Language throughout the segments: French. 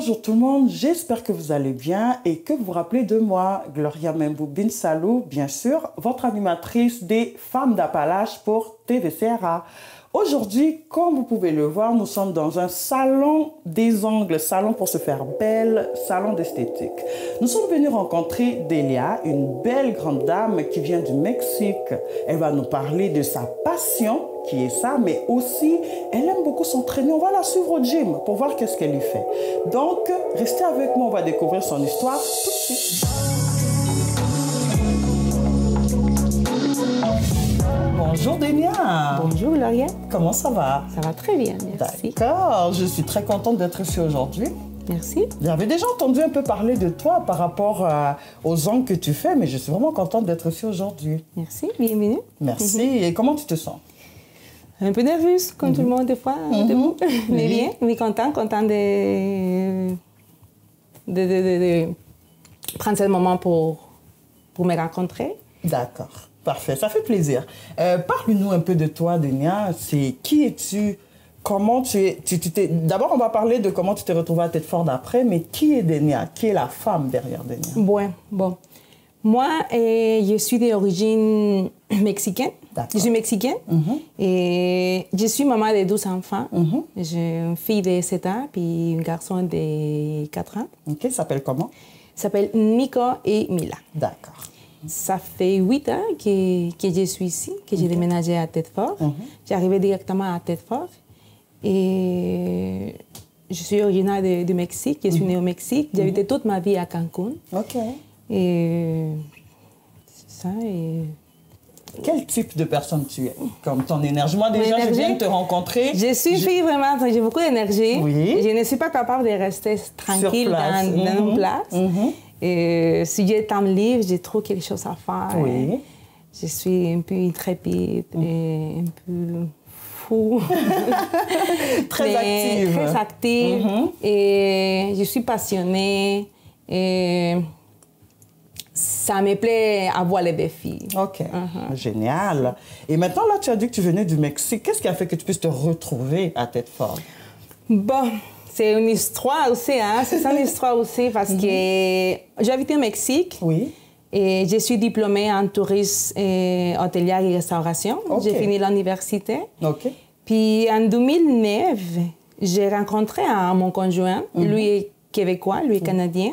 bonjour tout le monde, j'espère que vous allez bien et que vous vous rappelez de moi, Gloria Membou Bin Salou, bien sûr, votre animatrice des Femmes d'Appalaches pour TVCRA. Aujourd'hui, comme vous pouvez le voir, nous sommes dans un salon des ongles, salon pour se faire belle, salon d'esthétique. Nous sommes venus rencontrer Delia, une belle grande dame qui vient du Mexique. Elle va nous parler de sa passion, qui est ça, mais aussi, elle aime beaucoup s'entraîner. On va la suivre au gym pour voir qu'est-ce qu'elle y fait. Donc, restez avec moi, on va découvrir son histoire tout de suite. Bonjour Delia. Bonjour Gloria. Comment ça va? Ça va très bien, merci. D'accord, je suis très contente d'être ici aujourd'hui. Merci. J'avais déjà entendu un peu parler de toi par rapport aux ongles que tu fais, mais je suis vraiment contente d'être ici aujourd'hui. Merci, bienvenue. Merci. Et comment tu te sens? Un peu nerveuse, comme tout le monde des fois. Mais bien, mais content de prendre ce moment pour me rencontrer. D'accord, parfait, ça fait plaisir. Parle-nous un peu de toi, Delia. C'est qui es-tu? Comment tu t'es... D'abord, on va parler de comment tu t'es retrouvée à Thetford après, mais qui est Delia? Qui est la femme derrière Delia? Bon. Moi, je suis d'origine mexicaine. Je suis mexicaine. Et je suis maman de 12 enfants. J'ai une fille de 7 ans puis un garçon de 4 ans. Ok, ça s'appelle comment? Ça s'appelle Nico et Mila. D'accord. Ça fait 8 ans que je suis ici, que j'ai déménagé à Thetford. J'arrivais directement à Thetford. Et je suis originaire du Mexique. Je suis née au Mexique. J'ai habité toute ma vie à Cancun. Ok. Et c'est ça. Et... Quel type de personne tu es? Comme ton énergie. Moi, déjà, je viens de te rencontrer. Je suis fille vraiment, j'ai beaucoup d'énergie. Oui. Je ne suis pas capable de rester tranquille dans une place. Et si j'ai temps libre, j'ai trop quelque chose à faire. Oui. Je suis un peu intrépide et un peu fou. Très active. Très active. Et je suis passionnée. Et ça me plaît à voir les défis. Ok, génial. Et maintenant, là, tu as dit que tu venais du Mexique. Qu'est-ce qui a fait que tu puisses te retrouver à Thetford? Bon, c'est une histoire aussi, hein? C'est ça une histoire aussi, parce que j'ai habité au Mexique. Oui. Et je suis diplômée en tourisme hôtelière et restauration. J'ai fini l'université. Ok. Puis en 2009, j'ai rencontré mon conjoint. Lui est québécois, lui est canadien.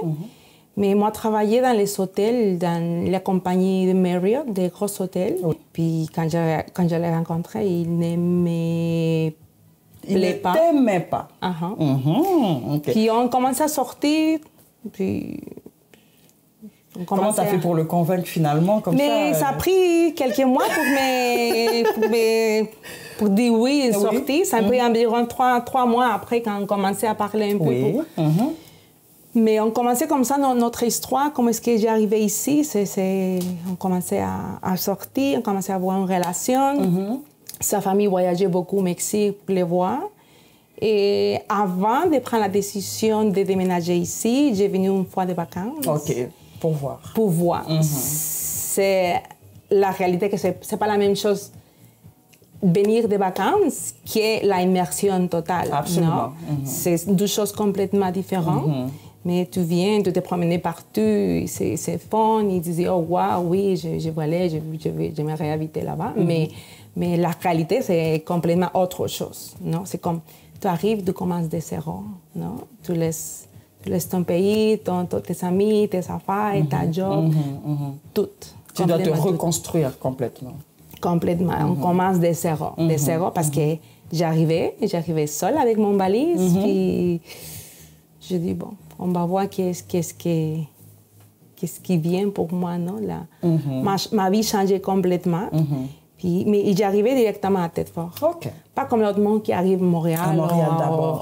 Mais moi, je travaillais dans les hôtels, dans la compagnie de Marriott, des gros hôtels. Puis quand je l'ai rencontré, il ne me plaît pas. Il ne t'aimait pas. Okay. Puis on commence à sortir, puis... Comment tu as fait pour le convaincre finalement comme mais ça a pris quelques mois pour dire oui et sortir. Ça a pris environ 3 mois après quand on commençait à parler un peu. Mais on commençait comme ça notre histoire. Comment est-ce que j'ai arrivé ici? On commençait à sortir, on commençait à avoir une relation. Sa famille voyageait beaucoup au Mexique pour les voir. Et avant de prendre la décision de déménager ici, j'ai venu une fois de vacances. OK, pour voir. Pour voir. C'est la réalité que c'est pas la même chose venir de vacances que l'immersion totale. Absolument. C'est deux choses complètement différentes. Mais tu viens, tu te promener partout, c'est fun. Ils disaient, oh, wow, oui, je voulais, j'aimerais habiter là-bas. Mais la réalité, c'est complètement autre chose. Non? C'est comme, tu arrives, tu commences de zéro. Non? Tu laisses ton pays, tes amis, tes affaires, ta job, tout. Tu dois te reconstruire complètement. Complètement. On commence de zéro. De zéro parce que j'arrivais seule avec mon valise. Puis je dis, bon, on va voir qu'est-ce qui vient pour moi, non? Ma vie changeait complètement. Puis, mais j'arrivais directement à Thetford. Pas comme l'autre monde qui arrive à Montréal ou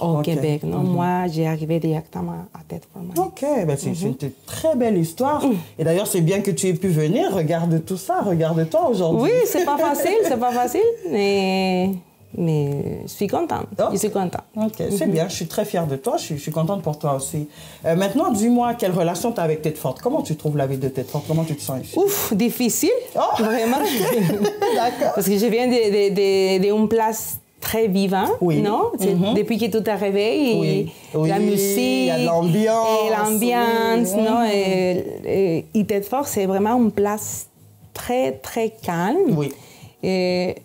au Québec. Non, moi, j'ai arrivé directement à Thetford. OK, ben c'est une très belle histoire. Et d'ailleurs, c'est bien que tu aies pu venir. Regarde tout ça, regarde-toi aujourd'hui. Oui, c'est pas facile, mais je suis contente. Je suis contente. OK, c'est bien. Je suis très fière de toi. Je suis contente pour toi aussi. Maintenant, dis-moi, quelle relation tu as avec Thetford? Comment tu trouves la vie de Thetford? Comment tu te sens ici? Ouf, difficile. Vraiment. D'accord. Parce que je viens d'une place très vivant, oui. non? Depuis que tout est arrivé, la musique, il y a l'ambiance, non? Et Tedford, c'est vraiment une place très, très calme. Oui. Et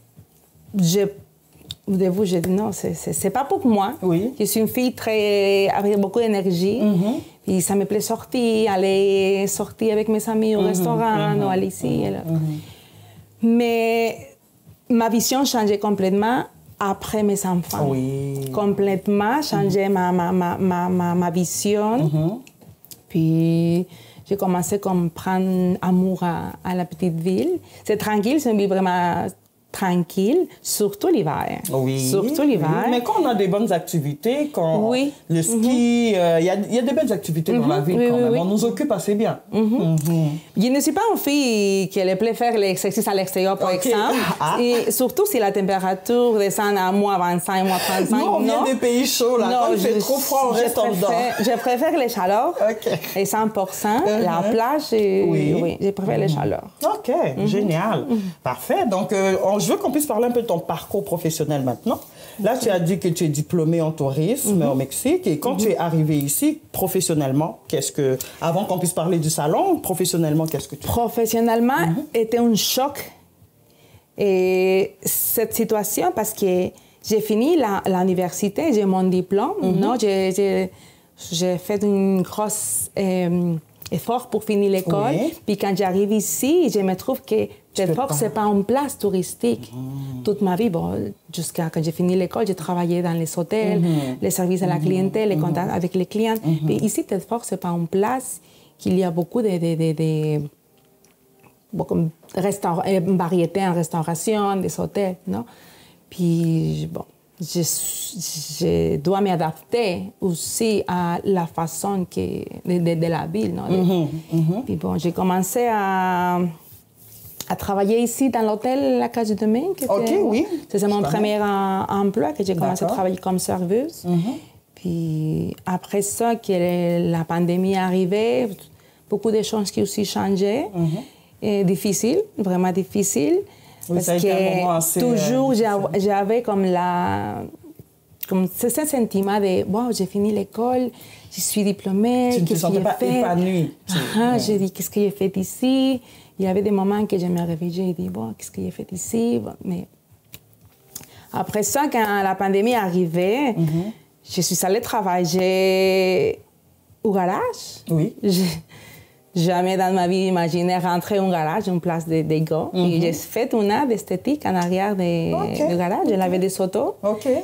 au début, j'ai dit non, c'est pas pour moi. Oui. Je suis une fille avec beaucoup d'énergie. Et ça me plaît aller sortir avec mes amis au restaurant, ou aller ici. Mais ma vision changeait complètement après mes enfants. Oui. Complètement changé ma vision. Puis j'ai commencé à prendre amour à la petite ville. C'est tranquille, c'est une ville vraiment tranquille, surtout l'hiver. Oui. Surtout l'hiver. Mais quand on a des bonnes activités, quand le ski, il y a des belles activités dans la ville quand même. On nous occupe assez bien. Je ne suis pas une fille qui plaît faire l'exercice à l'extérieur, par exemple. Et surtout si la température descend à moins 25, moins 35. Nous, on vient des pays chauds, là. Quand il fait trop froid, on reste en dedans. Je préfère les chaleurs. Et 100%. La plage, oui, je préfère les chaleurs. OK, génial. Parfait. Donc, je veux qu'on puisse parler un peu de ton parcours professionnel maintenant. Là, tu as dit que tu es diplômée en tourisme au Mexique. Et quand tu es arrivée ici, professionnellement, avant qu'on puisse parler du salon, professionnellement, qu'est-ce que tu fais? Professionnellement, était un choc. Et cette situation, parce que j'ai fini l'université, j'ai mon diplôme, non? J'ai fait une grosse effort pour finir l'école. Puis quand j'arrive ici, je me trouve que Tedford, ce n'est pas une place touristique. Toute ma vie, jusqu'à quand j'ai fini l'école, j'ai travaillé dans les hôtels, les services à la clientèle, les contacts avec les clients. Mais ici, Tedford, ce n'est pas une place qu'il y a beaucoup de variétés en restauration, des hôtels, non? Puis, je dois m'adapter aussi à la façon de la ville, non? Puis j'ai commencé à travailler ici dans l'hôtel La Cage de Main. C'est mon premier emploi que j'ai commencé à travailler comme serveuse. Puis après ça, que la pandémie est arrivée, beaucoup de choses qui ont aussi changé. Et difficile, vraiment difficile. Oui, parce que toujours, j'avais comme ce sentiment de « j'ai fini l'école, je suis diplômée, tu ne te sentais pas épanouie. J'ai dit « qu'est-ce que j'ai fait ici ?» Il y avait des moments que je me réveillais et dit « qu'est-ce que j'ai fait ici ?» Mais après ça, quand la pandémie est arrivée, je suis allée travailler au garage. Oui. Jamais dans ma vie imaginé rentrer au garage, une place de gars. Et j'ai fait une art d'esthétique en arrière du garage. Je lavais des autos.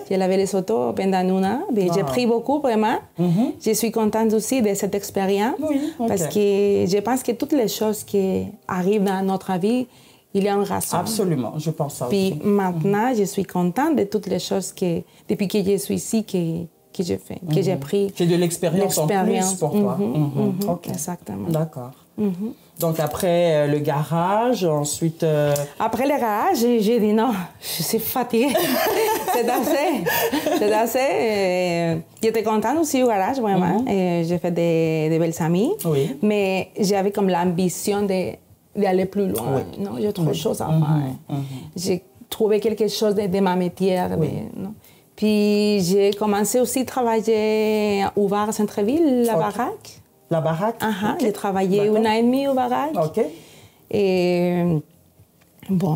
Je lavais les autos pendant une heure. J'ai pris beaucoup, vraiment. Je suis contente aussi de cette expérience. Parce que je pense que toutes les choses qui arrivent dans notre vie, il y a une raison. Absolument, je pense ça aussi. Puis maintenant, je suis contente de toutes les choses depuis que je suis ici, que j'ai fait, que j'ai pris. C'est de l'expérience en plus pour toi. Exactement. D'accord. Donc après le garage, ensuite... Après le garage, j'ai dit non, je suis fatiguée. C'est assez. J'étais contente aussi au garage, vraiment. J'ai fait des belles amies. Mais j'avais comme l'ambition d'aller plus loin. Non, j'ai trop de choses à faire. J'ai trouvé quelque chose de ma métier. Non? Puis j'ai commencé aussi à travailler au bar à Centreville, la baraque. La baraque? J'ai travaillé 1 an et demi au baraque. Et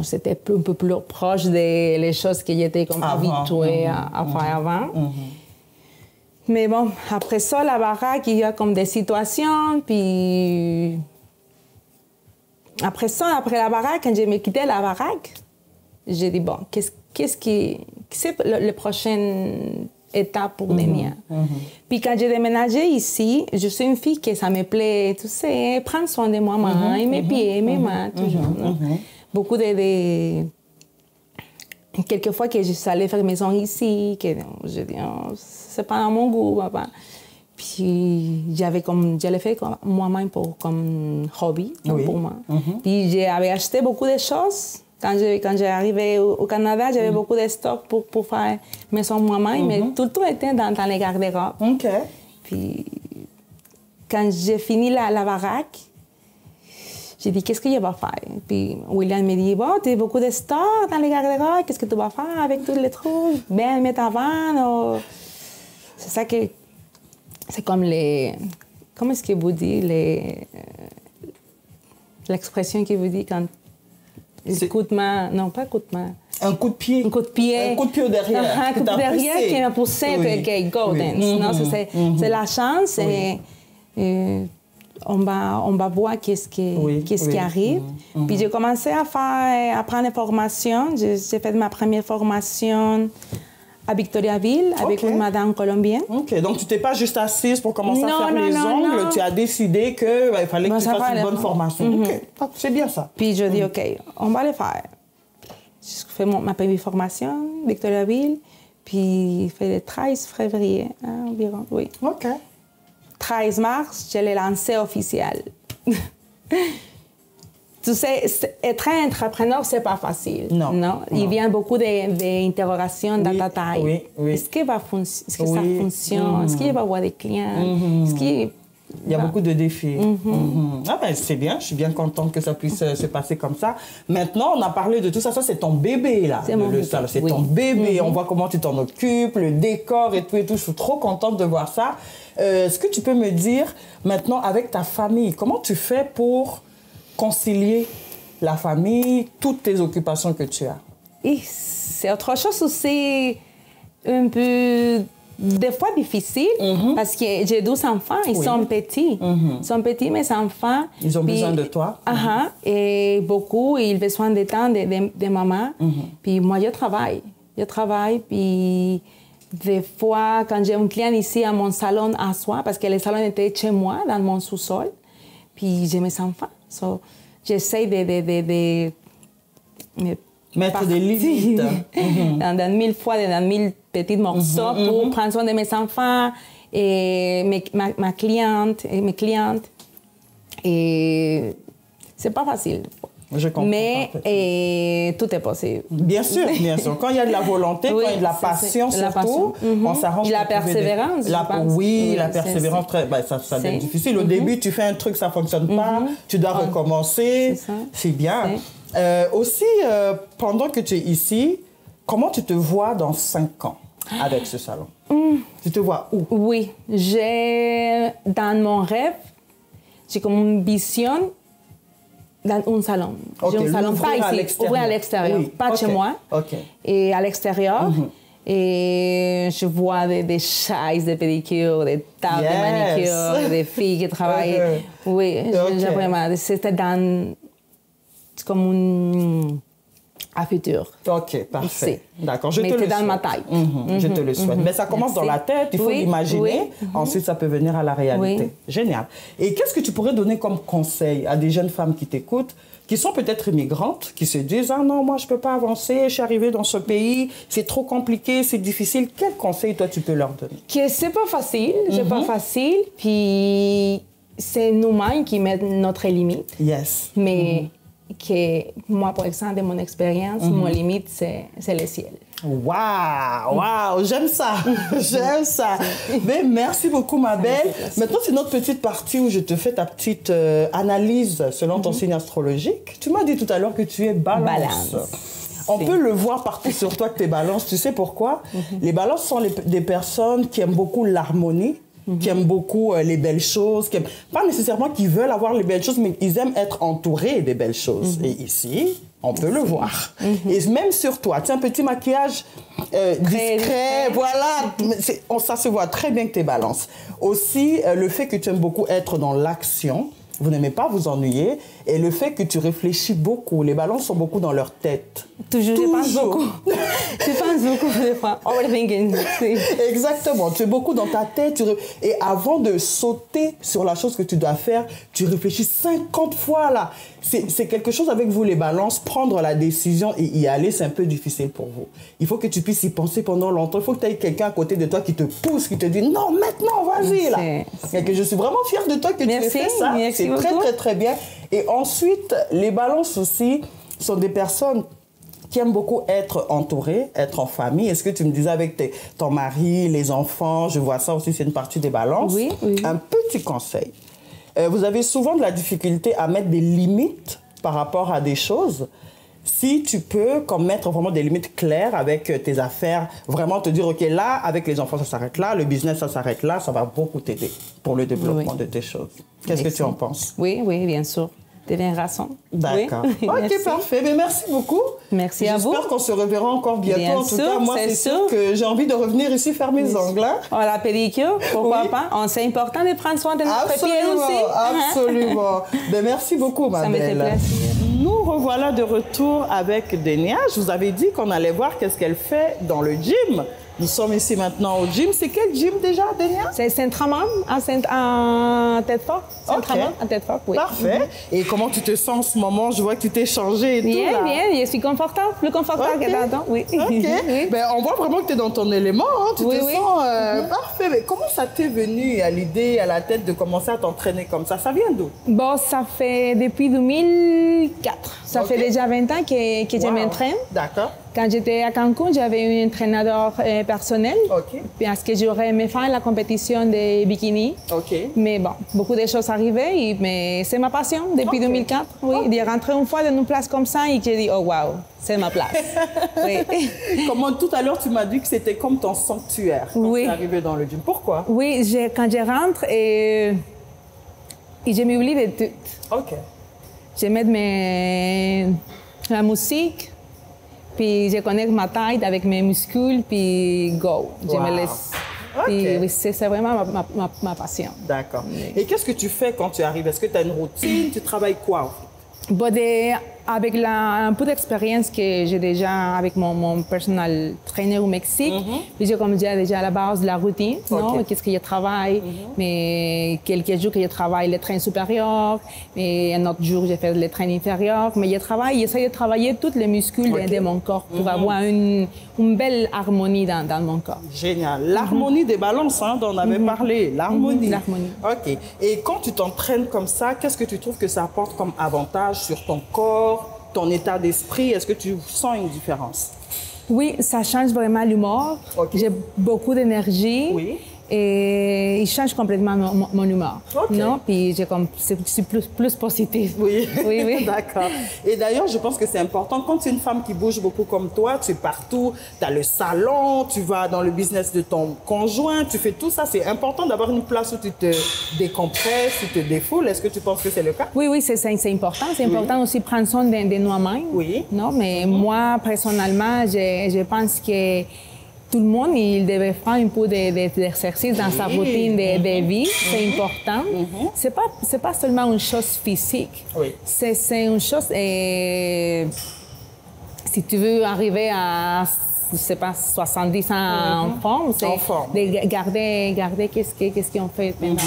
c'était un peu plus proche des choses que j'étais comme habituée à faire avant. Mais après ça, la baraque, il y a comme des situations. Puis après ça, après la baraque, quand je me quittais la baraque, j'ai dit, qu'est-ce qui c'est la prochaine étape pour les miens. Puis quand j'ai déménagé ici, je suis une fille que ça me plaît, tu sais, prendre soin de moi-même, et mes pieds, mes mains, toujours. Beaucoup de... Quelquefois que je suis allée faire maison ici, que je dis, c'est pas dans mon goût, papa. Puis je l'ai fait moi-même comme hobby, pour moi. Puis j'avais acheté beaucoup de choses. Quand j'ai arrivé au Canada, j'avais beaucoup de stocks pour faire maison moi-même, mais tout était dans les garde-robes. Puis, quand j'ai fini la baraque, J'ai dit, qu'est-ce que je vais faire? Puis William me dit, bon, tu as beaucoup de stocks dans les garde-robes, qu'est-ce que tu vas faire avec tous les trucs? Ben, mettre en vente. C'est ça que... C'est comme les... Comment est-ce que vous dites l'expression que vous dites quand... Coup de main... Non, pas coup de main. Un coup de pied. Un coup de pied. Un coup de pied au derrière. Un coup de derrière qui m'a poussé, oui. OK, go dance. Non, c'est la chance. Oui. Et on va voir qu'est-ce qui arrive. Puis j'ai commencé à prendre des formations. J'ai fait ma première formation à Victoriaville avec une madame colombienne. OK. Donc, tu t'es pas juste assise pour commencer à faire les ongles. Non. Tu as décidé qu'il fallait que tu fasses une bonne formation. OK. C'est bien ça. Puis je dis, OK, on va le faire. J'ai fait ma première formation, Victoriaville. Puis, fait le 13 février, environ, oui. OK. 13 mars, je l'ai lancé officiel. Tu sais, être un entrepreneur, c'est pas facile. Non. Il vient beaucoup d'interrogations dans ta taille. Oui. Est-ce que ça fonctionne? Est-ce qu'il va avoir des clients? Il y a beaucoup de défis. Ah ben, c'est bien, je suis bien contente que ça puisse se passer comme ça. Maintenant, on a parlé de tout ça. Ça, c'est ton bébé, là. C'est mon bébé. C'est ton bébé. On voit comment tu t'en occupes, le décor et tout et tout. Je suis trop contente de voir ça. Est-ce que tu peux me dire, maintenant, avec ta famille, comment tu fais pour concilier la famille, toutes tes occupations que tu as? Et c'est autre chose aussi, un peu... Des fois difficile, parce que j'ai 12 enfants, ils sont petits. Ils sont petits, mes enfants. Ils ont besoin de toi. Et beaucoup, ils ont besoin de temps de maman. Puis moi, je travaille, puis des fois, quand j'ai un client ici à mon salon à soi, parce que le salon était chez moi, dans mon sous-sol, puis j'ai mes enfants. So, j'essaie de mettre des limites. Dans 1000 fois, dans 1000 petits morceaux pour prendre soin de mes enfants et ma cliente et mes clientes. Et c'est pas facile. Je comprends. Mais tout est possible. Bien sûr, bien sûr. Quand il y a de la volonté, quand il y a de la passion surtout, on s'arrange. La persévérance, Oui, la persévérance, ça devient difficile. Au début, tu fais un truc, ça ne fonctionne pas, tu dois recommencer. C'est bien. Aussi, pendant que tu es ici, comment tu te vois dans 5 ans avec ce salon? Tu te vois où? Oui, dans mon rêve, j'ai comme une vision dans un salon. J'ai un salon pas ici, ouvrir à l'extérieur, pas chez moi. Et à l'extérieur. Et je vois des chaises de pédicure, des tables de manicure, des filles qui travaillent. Oui, vraiment, c'était dans... C'est comme un futur. OK, parfait. D'accord, je te le souhaite. Mais c'est dans ma taille. Je te le souhaite. Mais ça commence dans la tête, il faut l'imaginer. Ensuite, ça peut venir à la réalité. Génial. Et qu'est-ce que tu pourrais donner comme conseil à des jeunes femmes qui t'écoutent, qui sont peut-être immigrantes, qui se disent « Ah non, moi, je ne peux pas avancer, je suis arrivée dans ce pays, c'est trop compliqué, c'est difficile. » Quel conseil, toi, tu peux leur donner? Que c'est pas facile, puis c'est nous-mêmes qui mettons notre limite. Yes. Mais... que moi, par exemple, de mon expérience, mon limite, c'est le ciel. Waouh, j'aime ça, j'aime ça. Mais merci beaucoup, ma belle. Maintenant, c'est notre petite partie où je te fais ta petite analyse selon ton signe astrologique. Tu m'as dit tout à l'heure que tu es balance. On peut le voir partout sur toi que tu es balance. Tu sais pourquoi? Les balances sont des personnes qui aiment beaucoup l'harmonie, qui aiment beaucoup les belles choses, pas nécessairement qui veulent avoir les belles choses, mais ils aiment être entourés des belles choses. Et ici, on peut le voir. Et même sur toi, tu as un petit maquillage discret, voilà, ça se voit très bien que tu es balance. Aussi, le fait que tu aimes beaucoup être dans l'action, vous n'aimez pas vous ennuyer, et le fait que tu réfléchis beaucoup. Les balances sont beaucoup dans leur tête. Toujours. Je pense beaucoup. Je pense beaucoup des fois. Overthinking. Exactement. Tu es beaucoup dans ta tête. Et avant de sauter sur la chose que tu dois faire, tu réfléchis 50 fois là. C'est quelque chose avec vous, les balances. Prendre la décision et y aller, c'est un peu difficile pour vous. Il faut que tu puisses y penser pendant longtemps. Il faut que tu aies quelqu'un à côté de toi qui te pousse, qui te dit non, maintenant, vas-y là. Et que je suis vraiment fière de toi que tu aies fait ça. C'est très, très, très bien. Et ensuite, les balances aussi sont des personnes qui aiment beaucoup être entourées, être en famille. Est-ce que tu me disais avec ton mari, les enfants, je vois ça aussi, c'est une partie des balances. Oui. Un petit conseil. Vous avez souvent de la difficulté à mettre des limites par rapport à des choses. Si tu peux comme mettre vraiment des limites claires avec tes affaires, vraiment te dire, OK, là, avec les enfants, ça s'arrête là, le business, ça s'arrête là, ça va beaucoup t'aider pour le développement de tes choses. Qu'est-ce que tu en penses? Oui, oui, bien sûr. Tu as bien raison. D'accord. Oui. OK, parfait. Mais merci beaucoup. Merci à vous. J'espère qu'on se reverra encore bientôt. Bien en tout sûr, cas, moi, c'est sûr que j'ai envie de revenir ici faire mes ongles. Hein? Oh, la pédicure, pourquoi pas? C'est important de prendre soin de notre pied aussi. Absolument. Ben, merci beaucoup, ma belle. Ça me fait plaisir. Nous revoilà de retour avec Denia. Je vous avais dit qu'on allait voir qu'est-ce qu'elle fait dans le gym. Nous sommes ici maintenant au gym. C'est quel gym déjà, Denia? C'est Saint-Tramon, à Tête-Forte. Saint-Tramon, à Tête-Forte, oui. Parfait. Et comment tu te sens en ce moment? Je vois que tu t'es changée et tout. Bien, là. bien. Je suis confortable, plus confortable que d'antan, oui. OK. Oui. Ben, on voit vraiment que tu es dans ton élément. Hein. Tu Oui, te oui. sens parfait. Mais comment ça t'est venu à l'idée, à la tête de commencer à t'entraîner comme ça? Ça vient d'où? Bon, ça fait depuis 2004. Ça OK. fait déjà 20 ans que je Wow. m'entraîne. D'accord. Quand j'étais à Cancun, j'avais un entraîneur personnel. OK. Parce que j'aurais aimé faire la compétition de bikini. OK. Mais bon, beaucoup de choses arrivaient, mais c'est ma passion depuis OK. 2004. Oui, OK. de rentrer une fois dans une place comme ça et j'ai dit, oh wow, c'est ma place. Oui. Comment tout à l'heure tu m'as dit que c'était comme ton sanctuaire quand Oui. tu es arrivé dans le gym. Pourquoi? Oui, quand je rentre et je m'oublie de tout. OK. Je mets la musique, puis je connecte ma tête avec mes muscles, puis go. Je Wow. me laisse. OK. Puis, oui, c'est vraiment ma passion. D'accord. Oui. Et qu'est-ce que tu fais quand tu arrives? Est-ce que tu as une routine? Tu travailles quoi? En fait? Bon, avec un peu d'expérience que j'ai déjà avec mon personal trainer au Mexique, puis j'ai comme déjà à la base de la routine, non? OK. Qu'est-ce que je travaille, mais quelques jours que je travaille le train supérieur, et un autre jour je fais le train inférieur, mais j'essaie de travailler tous les muscles OK. de mon corps pour avoir une belle harmonie dans mon corps. Génial. L'harmonie des balances, hein, dont on avait parlé. L'harmonie. L'harmonie. OK. Et quand tu t'entraînes comme ça, qu'est-ce que tu trouves que ça apporte comme avantage sur ton corps, ton état d'esprit? Est-ce que tu sens une différence? Oui, ça change vraiment l'humour. OK. J'ai beaucoup d'énergie. Oui. Et il change complètement mon humeur. OK. Non? Puis je suis plus positive. Oui, Oui, oui. D'accord. Et d'ailleurs, je pense que c'est important. Quand tu es une femme qui bouge beaucoup comme toi, tu es partout, tu as le salon, tu vas dans le business de ton conjoint, tu fais tout ça. C'est important d'avoir une place où tu te décompresses, tu te défoules. Est-ce que tu penses que c'est le cas? Oui, oui, c'est important. C'est important aussi de prendre soin de nous-mêmes. Oui. Non? Mais moi, personnellement, je pense que tout le monde, il devrait faire un peu d'exercice dans sa routine de vie. C'est important. C'est pas seulement une chose physique. Oui. C'est une chose... si tu veux arriver à, je sais pas, 70 ans en forme, c'est En forme. de garder qu'est-ce qu'on fait pendant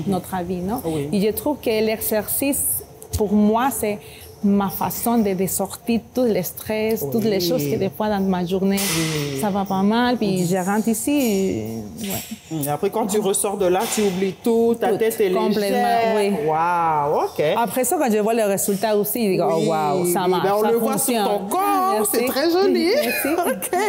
notre vie, non? Oui. Et je trouve que l'exercice, pour moi, c'est ma façon de sortir tout le stress, toutes les choses que des fois dans ma journée, ça va pas mal, puis je rentre ici, ouais. Et après, quand tu ressors de là, tu oublies tout, ta Tout, tête est complètement, légère. oui. Wow, OK. Après ça, quand je vois le résultat aussi, je dis, oh Oui, wow, ça oui, marche, ben on ça le voit sur fonctionne. ton corps, Merci. c'est très joli. Merci. OK.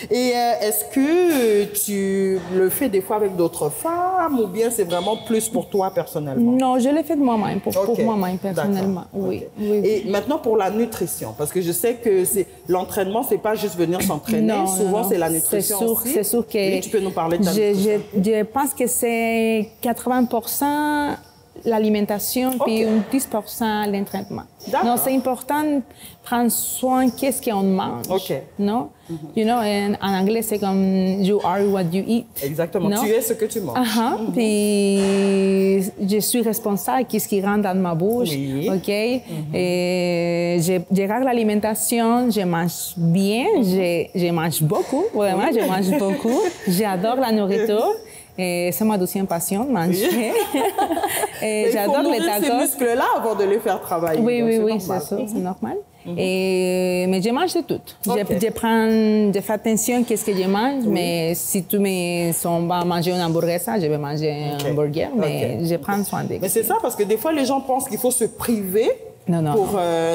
Et est-ce que tu le fais des fois avec d'autres femmes ou bien c'est vraiment plus pour toi personnellement? Non, je l'ai fait de moi-même, pour OK. moi-même, personnellement. D'accord. Oui, OK. oui, oui. Et maintenant pour la nutrition, parce que je sais que l'entraînement, c'est pas juste venir s'entraîner. Non, Souvent, non, c'est la nutrition aussi. C'est sûr que... Oui, tu peux nous parler de ta nutrition. Je pense que c'est 80% l'alimentation, puis 10% l'entraînement. D'accord. Non, c'est important de prendre soin qu'est-ce qu'on mange. OK. Non? You know, en anglais, c'est comme you are what you eat. Exactement. Non? Tu es ce que tu manges. Puis je suis responsable de ce qui rentre dans ma bouche. Oui. OK? Et je regarde l'alimentation, je mange bien, je mange beaucoup, vraiment, je mange beaucoup. J'adore la nourriture. Et c'est ma deuxième passion, manger. Et j'adore les tacos. Ces tacos. muscles-là avant de les faire travailler. Oui, Donc, oui, oui, normal. c'est ça, c'est normal. Mais je mange de tout. OK. Je fais attention à ce que je mange, mais si on va manger un hamburger, ça, je vais manger un hamburger, mais je prends soin de Mais c'est ça, parce que des fois, les gens pensent qu'il faut se priver. Non, non.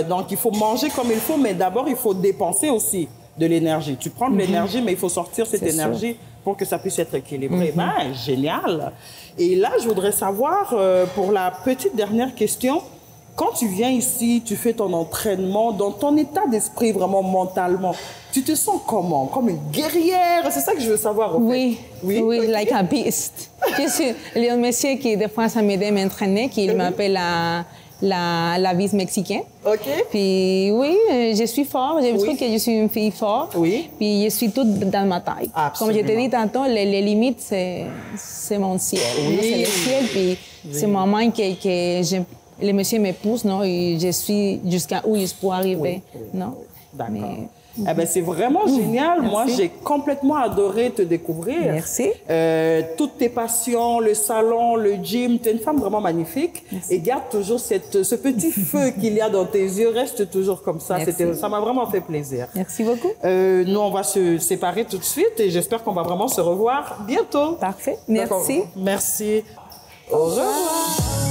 Donc, il faut manger comme il faut, mais d'abord, il faut dépenser aussi de l'énergie. Tu prends de l'énergie, mais il faut sortir cette C'est sûr. énergie pour que ça puisse être équilibré. Ben, génial. Et là, je voudrais savoir, pour la petite dernière question, quand tu viens ici, tu fais ton entraînement, dans ton état d'esprit vraiment mentalement, tu te sens comment? Comme une guerrière? C'est ça que je veux savoir. Oui, oui, okay. Like a beast. Je suis le monsieur qui, des fois, ça m'aide à m'entraîner, qui m'appelle la vice mexicaine. OK. Puis oui, je suis forte. Je trouve que je suis une fille forte. Oui. Puis je suis toute dans ma taille. Absolument. Comme je te dis tantôt, les limites, c'est mon ciel. Oui. C'est le ciel. Puis c'est le moment que le monsieur me pousse, non? Et je suis jusqu'à où je peux arriver. Non? D'accord. Eh ben, c'est vraiment génial. Merci. Moi, j'ai complètement adoré te découvrir. Merci. Toutes tes passions, le salon, le gym, tu es une femme vraiment magnifique. Merci. Et garde toujours ce petit feu qu'il y a dans tes yeux. Reste toujours comme ça. Ça m'a vraiment fait plaisir. Merci beaucoup. Nous, on va se séparer tout de suite et j'espère qu'on va vraiment se revoir bientôt. Parfait. Merci. Merci. Au revoir.